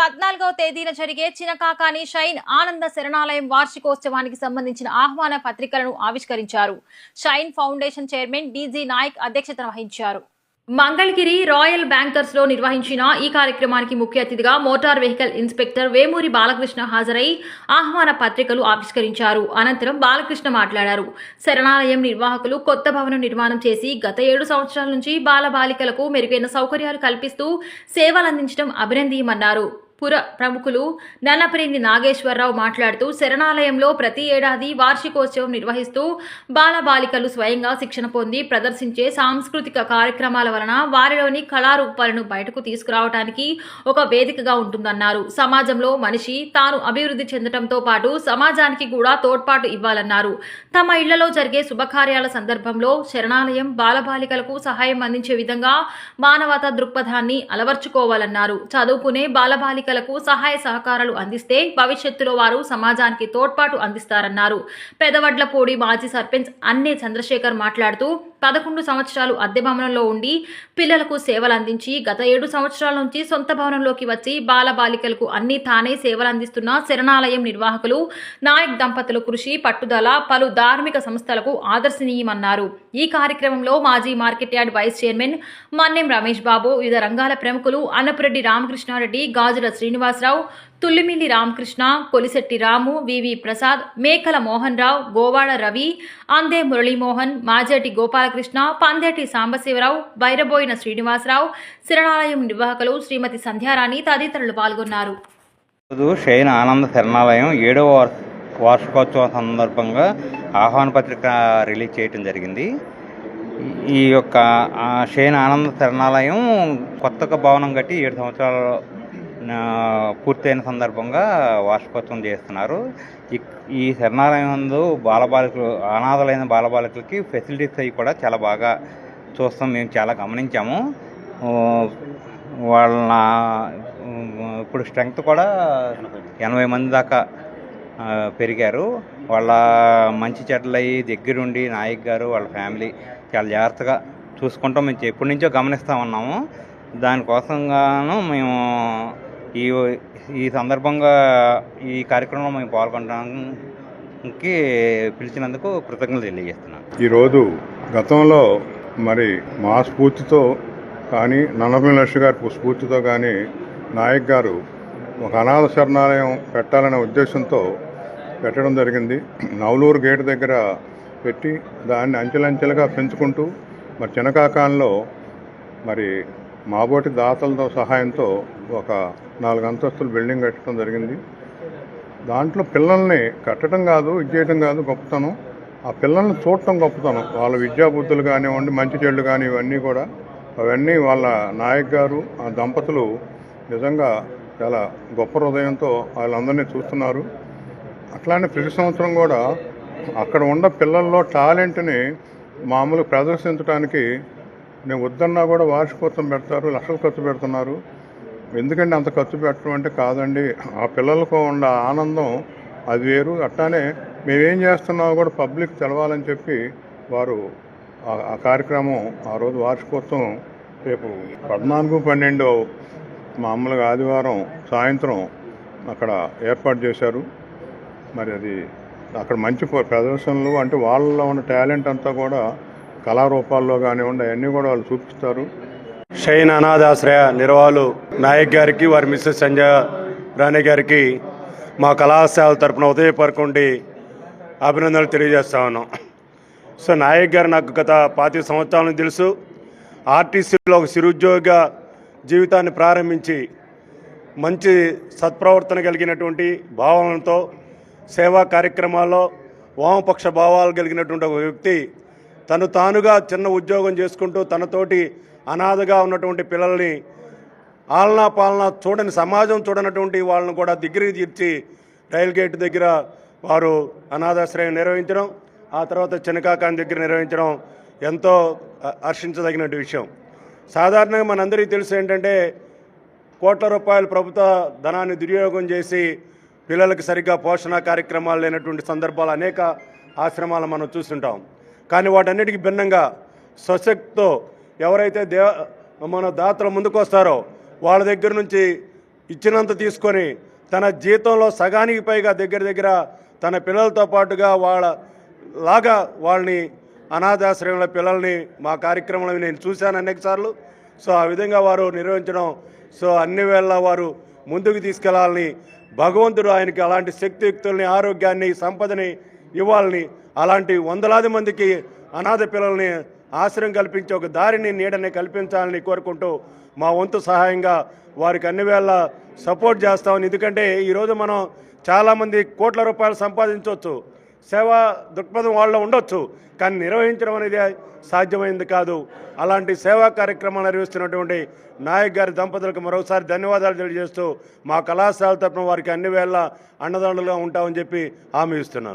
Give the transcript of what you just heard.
14వ తేదీన జరిగే చినకాకాని షైన్ ఆనంద శరణాలయం వార్షికోత్సవానికి సంబంధించిన ఆహ్వాన పత్రికలను ఆవిష్కరించారు. Shine foundation chairman DG Nayak అధ్యక్షత వహించారు. మంగళగిరి రాయల్ బ్యాంకర్స్ లో నిర్వహించిన ఈ కార్యక్రమానికి ముఖ్య అతిథిగా motor vehicle inspector Vemuri Balakrishna హాజరై ఆహ్వాన పత్రికలు ఆవిష్కరించారు. అనంతరం బాలకృష్ణ మాట్లాడారు. శరణాలయం నిర్వాహకులు కొత్త భవనం నిర్మాణం చేసి గత 7 సంవత్సరాల నుంచి బాలబాలికలకు మెరుగైన సౌకర్యాలు కల్పిస్తూ సేవలందించడం అభినందనీయమన్నారు. పుర ప్రముఖులు నన్నపరెడ్డి నాగేశ్వరరావు మాట్లాడుతూ శరణాలయంలో ప్రతి ఏడాది వార్షికోత్సవం నిర్వహిస్తూ బాలబాలికలు స్వయంగా శిక్షణ పొంది ప్రదర్శించే సాంస్కృతిక కార్యక్రమాల వలన వారిలోని కళారూపాలను బయటకు తీసుకురావడానికి ఒక వేదికగా ఉంటుందన్నారు. సమాజంలో మనిషి తాను అభివృద్ధి చెందడంతో పాటు సమాజానికి కూడా తోడ్పాటు ఇవ్వాలన్నారు. తమ ఇళ్లలో జరిగే శుభకార్యాల సందర్భంలో శరణాలయం బాలబాలికలకు సహాయం అందించే విధంగా మానవతా దృక్పథాన్ని అలవర్చుకోవాలన్నారు. చదువుకునే బాలబాలికలకు సహాయ సహకారాలు అందిస్తే భవిష్యత్తులో వారు సమాజానికి తోడ్పాటు అందిస్తారన్నారు. పెదవడ్లపూడి మాజీ సర్పంచ్ అన్నే చంద్రశేఖర్ మాట్లాడుతూ 11 సంవత్సరాలు అద్దె భవనంలో ఉండి పిల్లలకు సేవలు అందించి గత 7 సంవత్సరాల నుంచి సొంత భవనంలోకి వచ్చి బాలబాలికలకు అన్ని తానే సేవలు అందిస్తున్న శరణాలయం నిర్వాహకులు నాయక్ దంపతుల కృషి పట్టుదల పలు ధార్మిక సంస్థలకు ఆదర్శనీయమన్నారు. ఈ కార్యక్రమంలో మాజీ market yard vice chairman Mannem Ramesh Babu, వివిధ రంగాల ప్రముఖులు అన్నపురెడ్డి రామకృష్ణారెడ్డి, గాజుల శ్రీనివాసరావు, తుల్లిమిల్లి రామకృష్ణ, కొలిశెట్టి రాము, వివి ప్రసాద్, మేకల మోహన్ రావు, గోవాడ రవి, అందే మురళీమోహన్, మాజేటి గోపాలకృష్ణ, పందేటి సాంబశివరావు, బైరబోయిన శ్రీనివాసరావు, శరణాలయం నిర్వాహకులు శ్రీమతి సంధ్యారాణి తదితరులు పాల్గొన్నారు. షైన్ ఆనంద శరణాలయం 7వ వార్షికోత్సవం సందర్భంగా ఆహ్వాన పత్రిక రిలీజ్ చేయడం జరిగింది. ఈ యొక్క షైన్ ఆనంద శరణాలయం కొత్తగా భవనం కట్టి 7 సంవత్సరాలు పూర్తయిన సందర్భంగా వార్షికోత్సవం చేస్తున్నారు. ఈ శరణాలయం నందు బాలబాలికలు అనాథలైన బాలబాలికలకి ఫెసిలిటీస్ అవి కూడా చాలా బాగా చూస్తాం. మేము చాలా గమనించాము. వాళ్ళ ఇప్పుడు స్ట్రెంగ్త్ కూడా 80 మంది దాకా పెరిగారు. వాళ్ళ మంచి చెడ్లయి దగ్గరుండి నాయక్ గారు వాళ్ళ ఫ్యామిలీ చాలా జాగ్రత్తగా చూసుకుంటాం. మేము ఎప్పటి నుంచో గమనిస్తూ ఉన్నాము. దానికోసంగాను మేము ఈ సందర్భంగా ఈ కార్యక్రమంలో మేము పాల్గొనడానికి పిలిచినందుకు కృతజ్ఞతలు తెలియజేస్తున్నాను. ఈరోజు గతంలో మరి మా స్ఫూర్తితో కానీ నన్నపల్లి లక్ష్మి గారి స్ఫూర్తితో కానీ నాయక్ గారు ఒక అనాథ శరణాలయం పెట్టాలనే ఉద్దేశంతో పెట్టడం జరిగింది. నవలూరు గేటు దగ్గర పెట్టి దాన్ని అంచెలంచెలుగా పెంచుకుంటూ మరి చినకాకాంలో మరి మాబోటి దాతలతో సహాయంతో ఒక 4 అంతస్తుల బిల్డింగ్ కట్టడం జరిగింది. దాంట్లో పిల్లల్ని కట్టడం కాదు, ఇది చేయడం కాదు గొప్పతనం, ఆ పిల్లల్ని చూడటం గొప్పతనం. వాళ్ళ విద్యాబుద్ధులు కానివ్వండి, మంచి చెడులు కానీ ఇవన్నీ కూడా అవన్నీ వాళ్ళ నాయక్ గారు ఆ దంపతులు నిజంగా చాలా గొప్ప హృదయంతో వాళ్ళందరినీ చూస్తున్నారు. అట్లానే ప్రతి సంవత్సరం కూడా అక్కడ ఉన్న పిల్లల్లో టాలెంట్ని మామూలు ప్రదర్శించడానికి నేను వద్దన్నా కూడా వార్షికోత్సవం పెడతారు, లక్షలు ఖర్చు పెడుతున్నారు. ఎందుకంటే అంత ఖర్చు పెట్టడం అంటే కాదండి, ఆ పిల్లలకు ఉన్న ఆనందం అది వేరు. అట్లానే మేమేం చేస్తున్నామో కూడా పబ్లిక్ తెలవాలని చెప్పి వారు ఆ కార్యక్రమం ఆ రోజు వార్షికోత్సవం రేపు 14/12 మామూలుగా ఆదివారం సాయంత్రం అక్కడ ఏర్పాటు చేశారు. మరి అది అక్కడ మంచి ప్రదర్శనలు అంటే వాళ్ళలో ఉన్న టాలెంట్ అంతా కూడా కళారూపాల్లో కానివ్వండి అవన్నీ కూడా వాళ్ళు చూపిస్తారు. షైన్ అనాథాశ్రయ నిర్వాహకులు నాయక్ గారికి, వారి మిస్సెస్ సంజయ్ రాణి గారికి మా కళాశాల తరపున ఉదయపరకుండి అభినందనలు తెలియజేస్తా ఉన్నాం. సో నాయక్ గారు నాకు గత 25 సంవత్సరాల తెలుసు. ఆర్టీసీలో ఒక చిరుద్యోగ జీవితాన్ని ప్రారంభించి మంచి సత్ప్రవర్తన కలిగినటువంటి భావనలతో సేవా కార్యక్రమాల్లో వామపక్ష భావాలు కలిగినటువంటి ఒక వ్యక్తి తను తానుగా చిన్న ఉద్యోగం చేసుకుంటూ తనతోటి అనాథగా ఉన్నటువంటి పిల్లల్ని ఆలనా పాలనా చూడని సమాజం చూడనటువంటి వాళ్ళని కూడా దగ్గరికి తీర్చి రైల్ గేట్ దగ్గర వారు అనాథాశ్రయం నిర్వహించడం, ఆ తర్వాత చినకాకాని దగ్గర నిర్వహించడం ఎంతో హర్షించదగిన విషయం. సాధారణంగా మనందరికీ తెలుసు ఏంటంటే కోట్ల రూపాయల ప్రభుత్వ ధనాన్ని దుర్యోగం చేసి పిల్లలకు సరిగ్గా పోషణ కార్యక్రమాలు లేనటువంటి సందర్భాలు అనేక ఆశ్రమాలు మనం చూస్తుంటాం. కానీ వాటన్నిటికీ భిన్నంగా స్వశక్తితో ఎవరైతే మన దాతలు ముందుకు వస్తారో వాళ్ళ దగ్గర నుంచి ఇచ్చినంత తీసుకొని తన జీతంలో సగానికి పైగా దగ్గర తన పిల్లలతో పాటుగా వాళ్ళని అనాథాశ్రయంలో పిల్లల్ని మా కార్యక్రమంలో నేను చూశాను అనేకసార్లు. సో ఆ విధంగా వారు నిర్వహించడం, సో అన్ని వేళ వారు ముందుకు తీసుకెళ్లాలని, భగవంతుడు ఆయనకి అలాంటి శక్తియుక్తుల్ని, ఆరోగ్యాన్ని, సంపదని ఇవ్వాలని, అలాంటి వందలాది మందికి అనాథ పిల్లల్ని ఆశ్రయం కల్పించి ఒక దారిని, నీడని కల్పించాలని కోరుకుంటూ మా వంతు సహాయంగా వారికి అన్ని వేళ సపోర్ట్ చేస్తామని. ఎందుకంటే ఈరోజు మనం చాలామంది కోట్ల రూపాయలు సంపాదించవచ్చు, సేవా దృక్పథం వాళ్ళలో ఉండొచ్చు, కానీ నిర్వహించడం అనేది సాధ్యమైంది కాదు. అలాంటి సేవా కార్యక్రమాలు నిర్వహిస్తున్నటువంటి నాయక్ గారి దంపతులకు మరోసారి ధన్యవాదాలు తెలియజేస్తూ మా కళాశాల తరపున వారికి అన్ని వేళ అండదండలుగా ఉంటామని చెప్పి హామీ ఇస్తున్నాను.